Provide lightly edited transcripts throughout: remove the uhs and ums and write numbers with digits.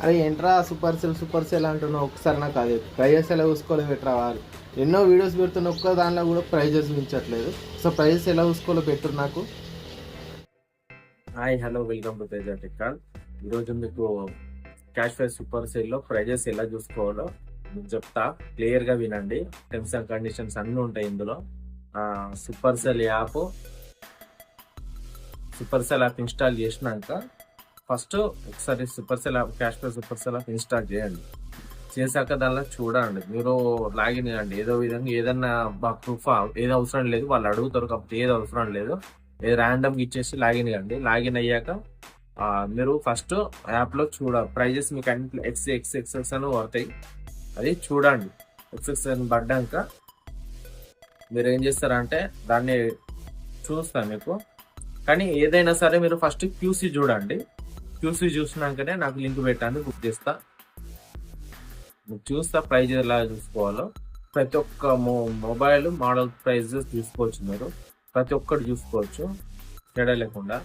అరే ఏంట్రా super cell అంటున్నావు, ఒకసారి నాకు అది ప్రైజెస్ ఎలా చూసుకోవాలి పెట్టరా వాళ్ళు. ఎన్నో వీడియోస్ పెడుతున్న ఒక్క దానిలో కూడా ప్రైజెస్ చూపించట్లేదు. సో ప్రైజెస్ ఎలా చూసుకోవాలో పెట్టరు నాకు. Hi hello welcome to Teja tech. ఈరోజు మీకు క్యాష్ ఫైర్ సూపర్ సేల్లో ప్రైజెస్ ఎలా చూసుకోవాలో మీకు చెప్తా. క్లియర్గా వినండి. టర్మ్స్ అండ్ కండిషన్స్ అన్నీ ఉంటాయి ఇందులో. సూపర్ సెల్ యాప్ ఇన్స్టాల్ చేసినాక ఫస్ట్ ఒకసారి super cell app cash fire super cell app install చేయండి. చేశాక దానిలో చూడండి, మీరు లాగిన్ అవ్వండి. ఏదో విధంగా ఏదన్నా ప్రూఫ్ ఏదో అవసరం లేదు, వాళ్ళు అడుగుతారు కాబట్టి ఏది అవసరం లేదు. ఏది ర్యాండమ్గా ఇచ్చేసి లాగిన్ కండి. లాగిన్ అయ్యాక మీరు ఫస్ట్ యాప్లో ప్రైజెస్ మీకు అన్ని ఎక్స్ అని పడతాయి, అది చూడండి. ఎక్స్ అని పడ్డాక మీరు ఏం చేస్తారంటే దాన్ని చూస్తాను మీకు. కానీ ఏదైనా సరే మీరు ఫస్ట్ క్యూసీ చూడండి. క్యూసీ చూసినాకనే నాకు లింక్ పెట్టండి, బుక్ చేస్తా. చూస్తా ప్రైజ్ ఎలా చూసుకోవాలో. ప్రతి ఒక్క మొబైల్ మోడల్ ప్రైజెస్ చూసుకోవచ్చు, మీరు ప్రతి ఒక్కటి చూసుకోవచ్చు తేడా లేకుండా.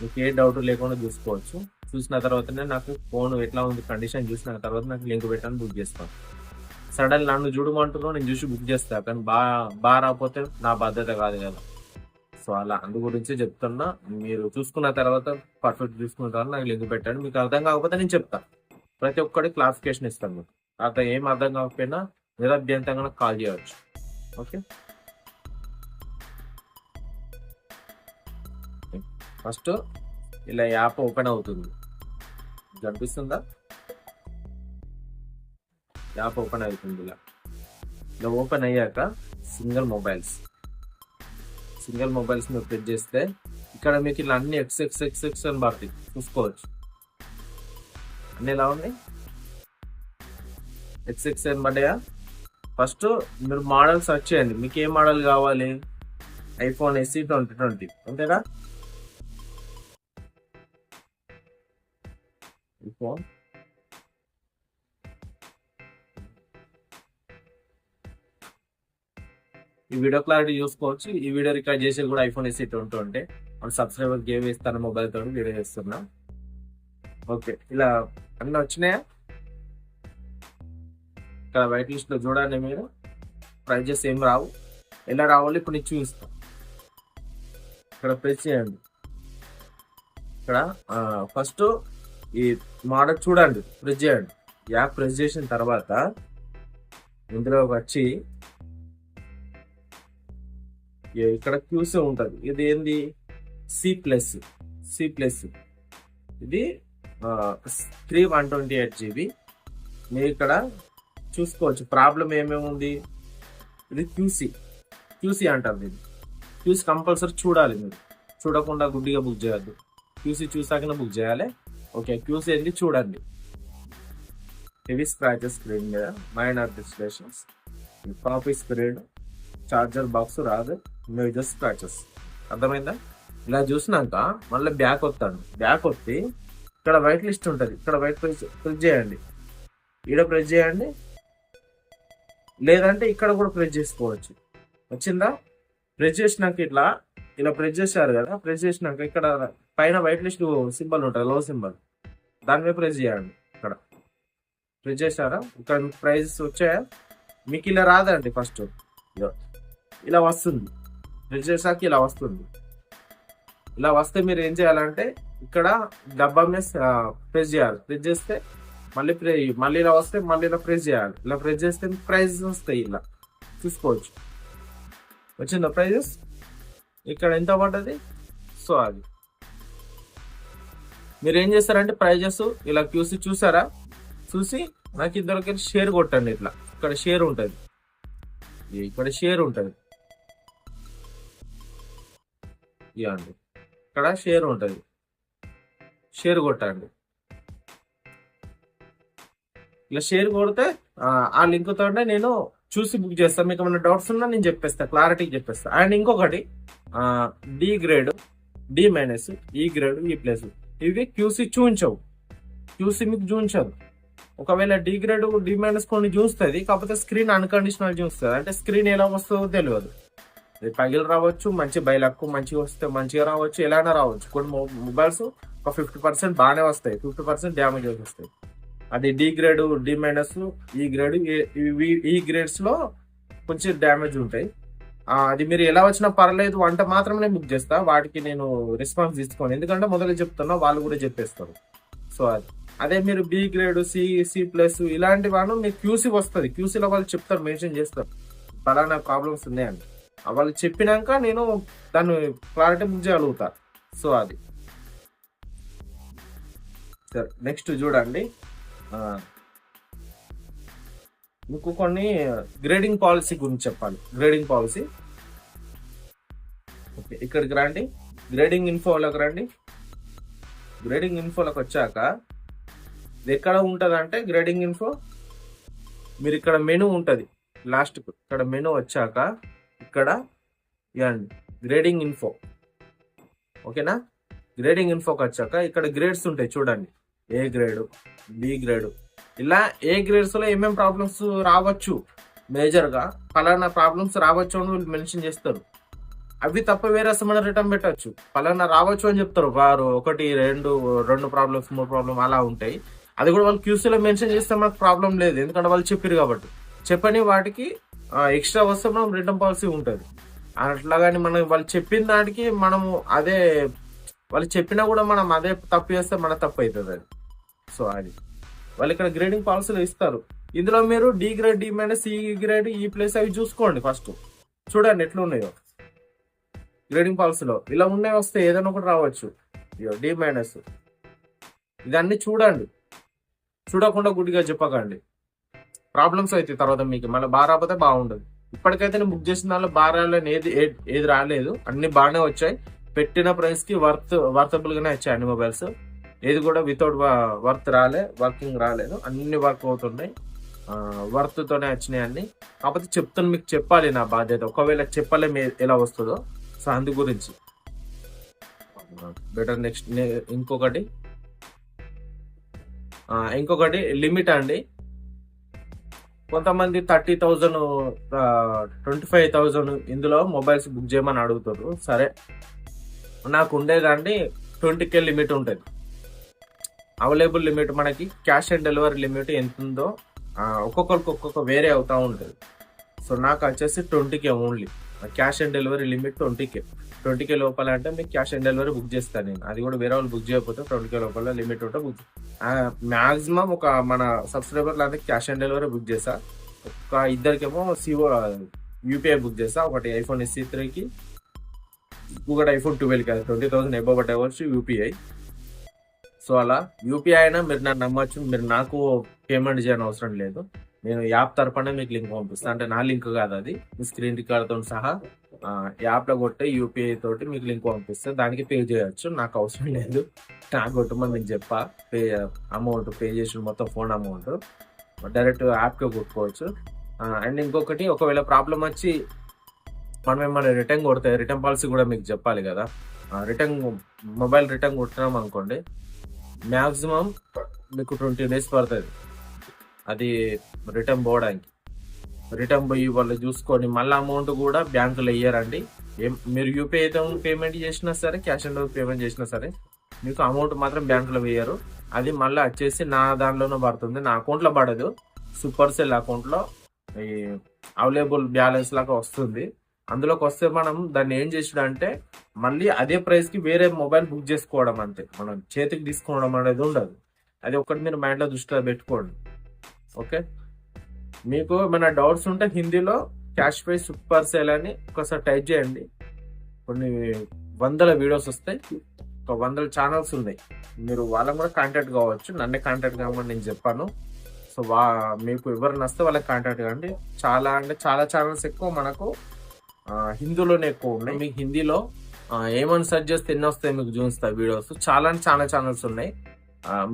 మీకు ఏ డౌట్ లేకుండా చూసుకోవచ్చు. చూసిన తర్వాతనే నాకు ఫోన్ ఎట్లా ఉంది కండిషన్ చూసిన తర్వాత నాకు లింక్ పెట్టాను, బుక్ చేస్తాను. సడన్ నన్ను చూడమంటున్నావు, నేను చూసి బుక్ చేస్తా. కానీ బాగా రాకపోతే నా బాధ్యత కాదు కదా. సో అలా అందు గురించి చెప్తున్నా. మీరు చూసుకున్న తర్వాత పర్ఫెక్ట్ చూసుకున్న తర్వాత నాకు లింక్ పెట్టండి. మీకు అర్థం కాకపోతే నేను చెప్తాను. ప్రతి ఒక్కటి క్లారిఫికేషన్ ఇస్తాను మీకు. అట్లా ఏం అర్థం కాకపోయినా నిరభ్యంతంగా కాల్ చేయవచ్చు. ఓకే, ఫస్ట్ ఇలా యాప్ ఓపెన్ అవుతుంది, కనిపిస్తుందా? యాప్ ఓపెన్ అవుతుంది. ఇలా ఓపెన్ అయ్యాక సింగిల్ మొబైల్స్ మీరు ప్రెస్ చేస్తే ఇక్కడ మీకు ఇలా అన్ని ఎక్స్ అని పడుతుంది, చూసుకోవచ్చు. అన్ని ఎలా ఉన్నాయి, ఎక్స్ అని పడ్డాయా? ఫస్ట్ మీరు మోడల్ సెర్చ్ చేయండి. మీకు ఏ మోడల్ కావాలి? ఐఫోన్ SE 2020 అంతేనా? ఐఫోన్ ఈ వీడియో క్లారిటీ చూసుకోవచ్చు. ఈ వీడియో రికార్డ్ చేసేది కూడా ఐఫోన్ SE 2020. మన సబ్స్క్రైబర్ గేమ్ ఇస్తాను మొబైల్ తోటి వీడియో చేస్తున్నా. ఓకే, ఇలా అన్నీ వచ్చినాయా? ఇక్కడ వైట్ లిస్ట్ లో చూడండి. మీరు ప్రైజెస్ ఏం రావు. ఎలా రావాలి ఇప్పుడు నేను చూపిస్తాను. ఇక్కడ ప్రెస్ చేయండి. ఇక్కడ ఫస్ట్ ఈ మోడల్ చూడండి, ప్రెస్ చేయండి. యాప్ ప్రెస్ చేసిన తర్వాత ఇందులో వచ్చి ఇక్కడ క్యూసీ ఉంటుంది. ఇది ఏంది? సి ప్లస్ ఇది 128 GB. మీరు ఇక్కడ చూసుకోవచ్చు ప్రాబ్లం ఏమేమి ఉంది. ఇది క్యూసీ అంటారు. ఇది క్యూసీ కంపల్సరీ చూడాలి. మీరు చూడకుండా గుడ్డిగా బుక్ చేయొద్దు. క్యూసీ చూసాకనే బుక్ చేయాలి. ఓకే, క్యూసీ ఏంటి చూడండి. హెవీ స్క్రాచెస్ స్క్రీన్ మీద, మైనర్ డిస్ప్లేషన్స్, కాపీ స్క్రీన్, చార్జర్ బాక్స్ రాదు, మేజర్ స్క్రాచెస్. అర్థమైందా? ఇలా చూసినాక మళ్ళీ బ్యాక్ వస్తాను. బ్యాక్ వస్తే ఇక్కడ వైట్ లిస్ట్ ఉంటుంది. ఇక్కడ వైట్ ప్రెస్ చేయండి. ఈడ ప్రెస్ చేయండి, లేదంటే ఇక్కడ కూడా ప్రెస్ చేసుకోవచ్చు. వచ్చిందా? ప్రెస్ చేసినాక ఇలా ప్రెస్ చేశారు కదా. ప్రెస్ చేసినాక ఇక్కడ పైన వైట్ లిస్ట్ సింబల్ ఉంటుంది, లో సింబల్, దాని మీద ప్రెస్ చేయండి. ఇక్కడ ప్రెస్ చేశారా? ఇక్కడ ప్రైజెస్ వచ్చాయా? మీకు ఇలా రాదండి. ఫస్ట్ ఇలా వస్తుంది. ప్రెస్ చేశాక ఇలా వస్తుంది. ఇలా వస్తే మీరు ఏం చేయాలంటే ఇక్కడ డబ్బా మీద ప్రెస్ చేయాలి. ప్రెస్ చేస్తే మళ్ళీ ఇలా వస్తే మళ్ళీ ఇలా ప్రెస్ చేయాలి. ఇలా ప్రెస్ చేస్తే ప్రైజెస్ వస్తాయి. ఇలా చూసుకోవచ్చు. వచ్చిందా ప్రైజెస్? ఇక్కడ ఎంత పడ్డది? సో అది మీరు ఏం చేస్తారంటే ప్రైజెస్ ఇలా క్యూసీ చూసారా? చూసి నాకు ఇద్దరికి షేర్ కొట్టండి. ఇట్లా ఇక్కడ షేర్ ఉంటుంది, ఇక్కడ షేర్ ఉంటుంది. ఇవ్వండి, ఇక్కడ షేర్ ఉంటుంది, షేర్ కొట్టండి. ఇలా షేర్ కొడితే ఆ లింక్ తోనే నేను చూసి బుక్ చేస్తాను. మీకు ఏమైనా డౌట్స్ ఉన్నా నేను చెప్పేస్తాను, క్లారిటీ చెప్పేస్తాను. అండ్ ఇంకొకటి D grade, D-, E grade, E+, ఇవి క్యూసీ చూపించవు. క్యూసీ మీకు చూపించదు. ఒకవేళ D గ్రేడ్, D- కొన్ని చూస్తుంది, కాకపోతే స్క్రీన్ అన్కండిషనల్ చూస్తుంది. అంటే స్క్రీన్ ఎలా వస్తుందో తెలియదు. పగిలి రావచ్చు, మంచి బైలక్కు మంచిగా వస్తే మంచిగా రావచ్చు, ఎలానే రావచ్చు. కొన్ని మొబైల్స్ ఒక 50% బాగానే వస్తాయి, 50% డ్యామేజ్ వస్తాయి. అది డి గ్రేడ్, డి మైనస్, ఈ గ్రేడ్, ఈ గ్రేడ్స్ లో కొంచెం డ్యామేజ్ ఉంటాయి. అది మీరు ఎలా వచ్చినా పర్లేదు అంటే మాత్రమే బుక్ చేస్తా, వాటికి నేను రెస్పాన్స్ తీసుకోను, ఎందుకంటే మొదలు చెప్తున్నా వాళ్ళు కూడా చెప్పేస్తారు. సో అదే మీరు బి గ్రేడ్, సి ప్లస్ ఇలాంటి వాళ్ళు మీకు క్యూసీ వస్తుంది, క్యూసీలో వాళ్ళు చెప్తారు, మెన్షన్ చేస్తారు పలానా ప్రాబ్లమ్స్ ఉన్నాయండి. వాళ్ళు చెప్పినాక నేను దాన్ని క్లారిటీ బుక్ చేయగలుగుతా. సో అది సరే. నెక్స్ట్ చూడండి, మీకు కొన్ని గ్రేడింగ్ పాలసీ గురించి చెప్పాలి. గ్రేడింగ్ పాలసీ, ఓకే ఇక్కడికి రండి, గ్రేడింగ్ ఇన్ఫోలోకి రండి. గ్రేడింగ్ ఇన్ఫోలోకి వచ్చాక ఇది ఎక్కడ ఉంటుంది అంటే గ్రేడింగ్ ఇన్ఫో, మీరు ఇక్కడ మెనూ ఉంటుంది లాస్ట్కు, ఇక్కడ మెనూ వచ్చాక ఇక్కడ ఇవ్వండి గ్రేడింగ్ ఇన్ఫో, ఓకేనా. గ్రేడింగ్ ఇన్ఫోకి వచ్చాక ఇక్కడ గ్రేడ్స్ ఉంటాయి చూడండి, ఏ గ్రేడు, బి గ్రేడు, ఇలా ఏ గ్రేడ్స్ లో ఏమేమి ప్రాబ్లమ్స్ రావచ్చు, మేజర్ గా పలానా ప్రాబ్లమ్స్ రావచ్చు అని వీళ్ళు మెన్షన్ చేస్తారు. అవి తప్ప వేరే మనం రిటర్న్ పెట్టచ్చు, పలానా రావచ్చు అని చెప్తారు. వారు 1, 2 ప్రాబ్లమ్స్, 3 ప్రాబ్లమ్ అలా ఉంటాయి. అది కూడా వాళ్ళు క్యూసీలో మెన్షన్ చేస్తే మనకు ప్రాబ్లం లేదు, ఎందుకంటే వాళ్ళు చెప్పారు కాబట్టి. చెప్పని వాటికి ఎక్స్ట్రా వస్తే మనం రిటర్న్ పాలసీ ఉంటుంది. అట్లా కానీ మనం వాళ్ళు చెప్పిన దానికి మనము అదే వాళ్ళు చెప్పినా కూడా మనం అదే తప్పు చేస్తే మన తప్పు అవుతుంది అది. సో అది వాళ్ళు ఇక్కడ గ్రేడింగ్ పాలసీలు ఇస్తారు. ఇందులో మీరు డి గ్రేడ్, డి మైనస్, ఈ గ్రేడ్, ఈ ప్లేస్ అవి చూసుకోండి. ఫస్ట్ చూడండి ఎట్లా ఉన్నాయో గ్రేడింగ్ పాలసీలో. ఇలా ఉన్నాయి వస్తే ఏదైనా ఒకటి రావచ్చు, డి మైనస్. ఇదన్నీ చూడండి, చూడకుండా గుడ్డిగా చెప్పకండి, ప్రాబ్లమ్స్ అయితే తర్వాత మీకు మళ్ళీ బాగా రాకపోతే బాగుండదు. ఇప్పటికైతే నేను బుక్ చేసిన దానిలో బాగా రాలేని ఏది రాలేదు, అన్ని బాగానే వచ్చాయి. పెట్టిన ప్రైస్ కి వర్తబుల్ గానే వచ్చాయి అన్ని మొబైల్స్. ఏది కూడా వితౌట్ వర్త్ వర్కింగ్ రాలేదు, అన్ని వర్క్ అవుతున్నాయి, వర్త్ తోనే వచ్చినాయి అన్ని. కాకపోతే చెప్తాను, మీకు చెప్పాలి నా బాధ్యత, ఒకవేళ చెప్పలేము ఎలా వస్తుందో. సో అందు గురించి బెటర్. నెక్స్ట్ ఇంకొకటి లిమిట్ అండి. కొంతమంది 30,000, 25,000 ఇందులో మొబైల్స్ బుక్ చేయమని అడుగుతారు. సరే, నాకు ఉండేదండి 20K లిమిట్ ఉంటుంది, అవైలబుల్ లిమిట్. మనకి క్యాష్ ఆన్ డెలివరీ లిమిట్ ఎంత ఉందో ఒక్కొక్కరికి ఒక్కొక్క వేరే అవుతా ఉంటుంది. సో నాకు వచ్చేసి 20K only, cash on delivery limit 20K లోపల అంటే మీకు క్యాష్ ఆన్ డెలివరీ బుక్ చేస్తాను నేను. అది కూడా వేరే వాళ్ళు బుక్ చేయకపోతే 20K లోపల లిమిట్ ఉంటే బుక్. మాక్సిమం ఒక మన సబ్స్క్రైబర్లు అంటే క్యాష్ ఆన్ డెలివరీ బుక్ చేసా. ఒక ఇద్దరికేమో యూపీఐ బుక్ చేసా, ఒకటి iPhone SE3కి, ఇంకొకటి iPhone 12కి. అది 20,000 అబోవ్ అవ్వచ్చు యూపీఐ. సో అలా యూపీఐ అయినా మీరు నన్ను నమ్మచ్చు, మీరు నాకు పేమెంట్ చేయని అవసరం లేదు. నేను యాప్ తరపునే మీకు లింక్ పంపిస్తాను, అంటే నా లింక్ కాదు అది, మీ స్క్రీన్ రికార్డ్తో సహా యాప్లో కొట్టే యూపీఐ తోటి మీకు లింక్ పంపిస్తే దానికి పే చేయొచ్చు, నాకు అవసరం లేదు. నాకు కొట్టమని నేను చెప్పా, అమౌంట్ పే చేసిన మొత్తం ఫోన్ అమౌంట్ డైరెక్ట్ యాప్కే కొట్టుకోవచ్చు. అండ్ ఇంకొకటి, ఒకవేళ ప్రాబ్లం వచ్చి మనం ఏమైనా రిటర్న్ కొడితే రిటర్న్ పాలసీ కూడా మీకు చెప్పాలి కదా. మొబైల్ రిటర్న్ కొట్టినాం అనుకోండి, మ్యాక్సిమం మీకు 20 days పడుతుంది అది రిటర్న్ పోవడానికి. రిటర్న్ పోయి వాళ్ళు చూసుకొని మళ్ళీ అమౌంట్ కూడా బ్యాంకులో ఇయ్యారండి. మీరు యూపీఐతో పేమెంట్ చేసినా సరే, క్యాష్ ఆన్ డెలివరీ పేమెంట్ చేసినా సరే, మీకు అమౌంట్ మాత్రం బ్యాంకులో వేయరు. అది మళ్ళీ వచ్చేసి నా దాంట్లోనే పడుతుంది, నా అకౌంట్లో పడదు, సూపర్ సెల్ అకౌంట్లో ఈ అవైలబుల్ బ్యాలెన్స్ లాగా వస్తుంది. అందులోకి వస్తే మనం దాన్ని ఏం చేసాడంటే మళ్ళీ అదే ప్రైస్కి వేరే మొబైల్ బుక్ చేసుకోవడం, అంతే. మనం చేతికి తీసుకోవడం అనేది ఉండదు. అది ఒకటి మీరు మైండ్లో దృష్టిలో పెట్టుకోండి, ఓకే. మీకు ఏమైనా డౌట్స్ ఉంటే హిందీలో క్యాష్ పై సూపర్ సేల్ అని ఒకసారి టైప్ చేయండి, కొన్ని 100 వీడియోస్ వస్తాయి, ఒక 100 ఛానల్స్ ఉన్నాయి. మీరు వాళ్ళని కూడా కాంటాక్ట్ కావచ్చు, నన్నే కాంటాక్ట్ కావమని నేను చెప్పాను. సో మీకు ఎవరు నచ్చితే వాళ్ళకి కాంటాక్ట్ కావండి. చాలా అంటే చాలా ఛానల్స్ ఎక్కువ మనకు హిందీలోనే ఎక్కువ ఉన్నాయి. మీకు హిందీలో ఏమని సెర్చ్ చేస్తే ఎన్ని వస్తాయి మీకు చూపిస్తాయి వీడియోస్. చాలా అంటే చాలా ఛానల్స్ ఉన్నాయి.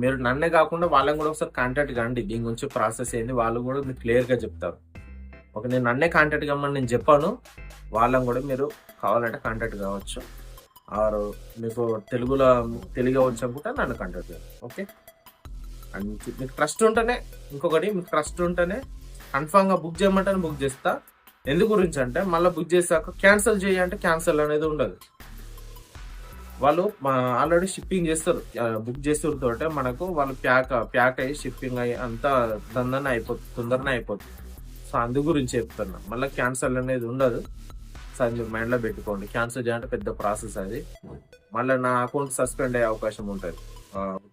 మీరు నన్నే కాకుండా వాళ్ళని కూడా ఒకసారి కాంటాక్ట్ కాండి, దీని గురించి ప్రాసెస్ ఏంది వాళ్ళు కూడా మీకు క్లియర్గా చెప్తారు. ఓకే, నేను నన్నే కాంటాక్ట్ కామని నేను చెప్పాను, వాళ్ళని కూడా మీరు కావాలంటే కాంటాక్ట్ కావచ్చు. ఆరు మీకు తెలుగు వచ్చు అనుకుంటే నన్ను కాంటాక్ట్ చేయాలి, ఓకే. అండ్ మీకు ట్రస్ట్ ఉంటేనే, ఇంకొకటి మీకు ట్రస్ట్ ఉంటేనే కన్ఫామ్గా బుక్ చేయమంటే బుక్ చేస్తా. ఎందు గురించి అంటే మళ్ళీ బుక్ చేశాక క్యాన్సిల్ చేయాలంటే క్యాన్సిల్ అనేది ఉండదు. వాళ్ళు ఆల్రెడీ షిప్పింగ్ చేస్తారు, బుక్ చేస్తుంటే మనకు వాళ్ళు ప్యాక్ అయ్యి షిప్పింగ్ అయ్యి అంతా తొందరనే అయిపోతుంది. సో అందు గురించి చెప్తున్నా, మళ్ళీ క్యాన్సల్ అనేది ఉండదు. సో అది మీరు మైండ్లో పెట్టుకోండి. క్యాన్సల్ చేయాలంటే పెద్ద ప్రాసెస్ అది. మళ్ళీ నా అకౌంట్ సస్పెండ్ అయ్యే అవకాశం ఉంటుంది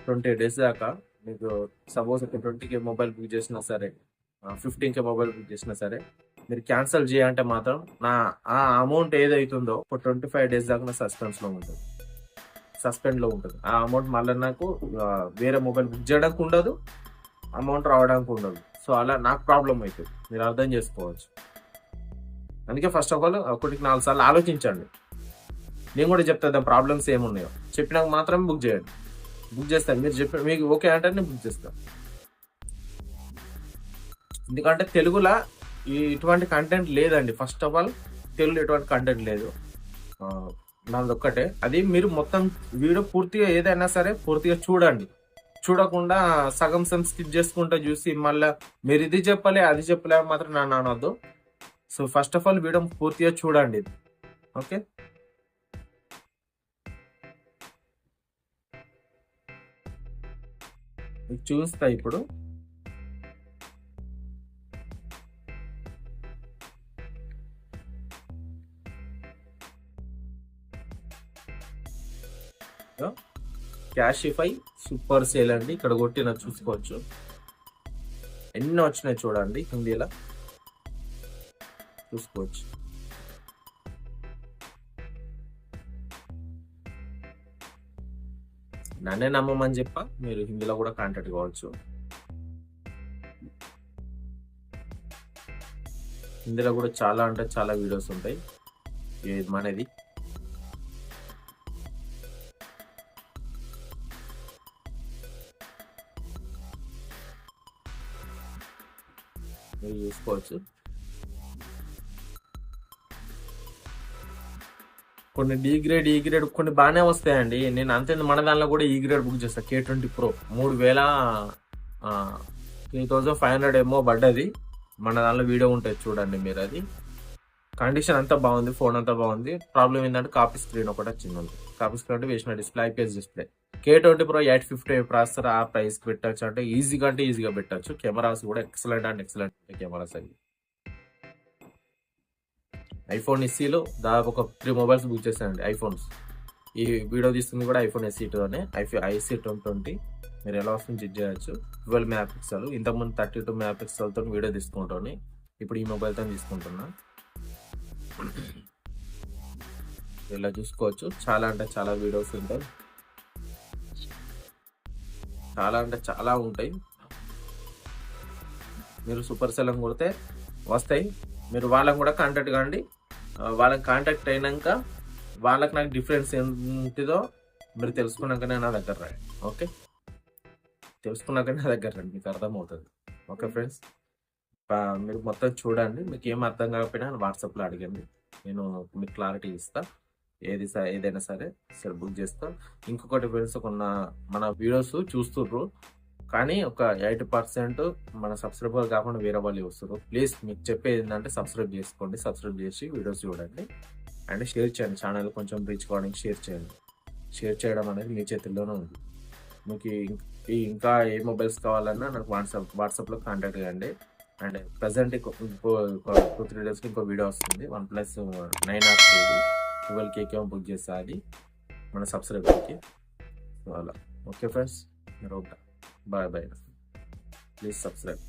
20 days దాకా. మీకు సపోజ్ ఒక 20K మొబైల్ బుక్ చేసినా సరే, 15K మొబైల్ బుక్ చేసినా సరే, మీరు క్యాన్సల్ చేయాలంటే మాత్రం ఆ అమౌంట్ ఏదైతుందో ఒక 25 days దాకా నా సస్పెండ్లో ఉంటుంది. ఆ అమౌంట్ మళ్ళీ నాకు వేరే మొబైల్ బుక్ చేయడానికి ఉండదు, అమౌంట్ రావడానికి ఉండదు. సో అలా నాకు ప్రాబ్లం అవుతుంది, మీరు అర్థం చేసుకోవచ్చు. అందుకే ఫస్ట్ ఆఫ్ ఆల్ 1-4 సార్లు ఆలోచించండి. నేను కూడా చెప్తాను ప్రాబ్లమ్స్ ఏమున్నాయో, చెప్పినాక మాత్రం బుక్ చేయండి. బుక్ చేస్తాను, మీరు మీకు ఓకే అంటే నేను బుక్ చేస్తాను. ఎందుకంటే తెలుగులో ఇటువంటి కంటెంట్ లేదండి. ఫస్ట్ ఆఫ్ ఆల్ తెలుగులో ఎటువంటి కంటెంట్ లేదు, నాది ఒక్కటే. అది మీరు మొత్తం వీడియో పూర్తిగా ఏదైనా సరే పూర్తిగా చూడండి. చూడకుండా సగం స్కిప్ చేసుకుంటూ చూసి మళ్ళీ మీరు ఇది చెప్పలే అది చెప్పలే మాత్రం నన్ను అనొద్దు. So first of all video పూర్తిగా చూడండి. ఓకే, చూస్తా ఇప్పుడు. క్యాషిఫై సూపర్ సేల్ అండి, ఇక్కడ కొట్టిన చూసుకోవచ్చు. ఎన్ని వచ్చినాయి చూడండి, హిందీలో చూసుకోవచ్చు. నన్నే నమ్మమని చెప్ప, మీరు హిందీలో కూడా కాంటాక్ట్ కావచ్చు. హిందీలో కూడా చాలా అంటే చాలా వీడియోస్ ఉంటాయి. ఇది మనది మీరు చూసుకోవచ్చు. కొన్ని డి గ్రేడ్ కొన్ని బాగానే వస్తాయండి. నేను అంతే మన దానిలో కూడా ఈ గ్రేడ్ బుక్ చేస్తాను. K20 Pro 3,500 ఏమో పడ్డది. మన దానిలో వీడియో ఉంటుంది చూడండి మీరు. అది కండిషన్ అంతా బాగుంది, ఫోన్ అంతా బాగుంది. ప్రాబ్లం ఏంటంటే కాపీ స్క్రీన్ ఒకటి వచ్చింది. కాపీ స్క్రీన్ అంటే వేసిన display, IPS display. K20 Pro 850 processor, ఆ ప్రైస్కి పెట్టచ్చు అంటే ఈజీగా పెట్టచ్చు. కెమెరాస్ కూడా ఎక్సలెంట్ కెమెరాస్ అవి. iPhone SEలో దాదాపు ఒక 3 మొబైల్స్ బుక్ చేశానండి, ఐఫోన్స్. ఈ వీడియో తీసుకుంది కూడా iPhone SE2 IC 2020. మీరు ఎలా వస్తుంది చెక్ చేయొచ్చు. 12 MP. ఇంతకుముందు 32 MP వీడియో తీసుకుంటాను, ఇప్పుడు ఈ మొబైల్తో తీసుకుంటున్నా. ఇలా చూసుకోవచ్చు. చాలా అంటే చాలా వీడియోస్ ఉంటాయి, చాలా ఉంటాయి. మీరు సూపర్ సెల్ అని కొడితే వస్తాయి. మీరు వాళ్ళని కూడా కాంటాక్ట్ కాండి. వాళ్ళకి కాంటాక్ట్ అయినాక వాళ్ళకి నాకు డిఫరెన్స్ ఏంటిదో మీరు తెలుసుకున్నాకనే నా దగ్గర రండి. ఓకే, తెలుసుకున్నాకనే నా దగ్గర రండి, మీకు అర్థమవుతుంది. ఓకే ఫ్రెండ్స్, మీరు మొత్తం చూడండి. మీకు ఏం అర్థం కాకపోయినా వాట్సాప్లో అడగండి, నేను మీకు క్లారిటీ ఇస్తా. ఏదైనా సరే బుక్ చేస్తా. ఇంకొకటి ఫ్రెండ్స్, మన వీడియోస్ చూస్తుర్రు కానీ ఒక 80% మన సబ్స్క్రైబర్ కాకుండా వేరే వాళ్ళు వస్తారు. ప్లీజ్ మీకు చెప్పేది ఏంటంటే సబ్స్క్రైబ్ చేసుకోండి. సబ్స్క్రైబ్ చేసి వీడియోస్ చూడండి అండ్ షేర్ చేయండి. ఛానల్ కొంచెం రీచ్ కావడానికి షేర్ చేయండి. షేర్ చేయడం అనేది మీ చేతుల్లోనే ఉంది. మీకు ఇంకా ఏ మొబైల్స్ కావాలన్నా నాకు వాట్సాప్లో కాంటాక్ట్ చేయండి. అండ్ ప్రజెంట్ 2-3 డేస్కి ఇంకో వీడియో వస్తుంది. OnePlus 9R 12K బుక్ చేస్తా, అది మన సబ్స్క్రైబర్కి. అలా ఓకే ఫ్రెండ్స్, మీరు బాయ్. Please subscribe.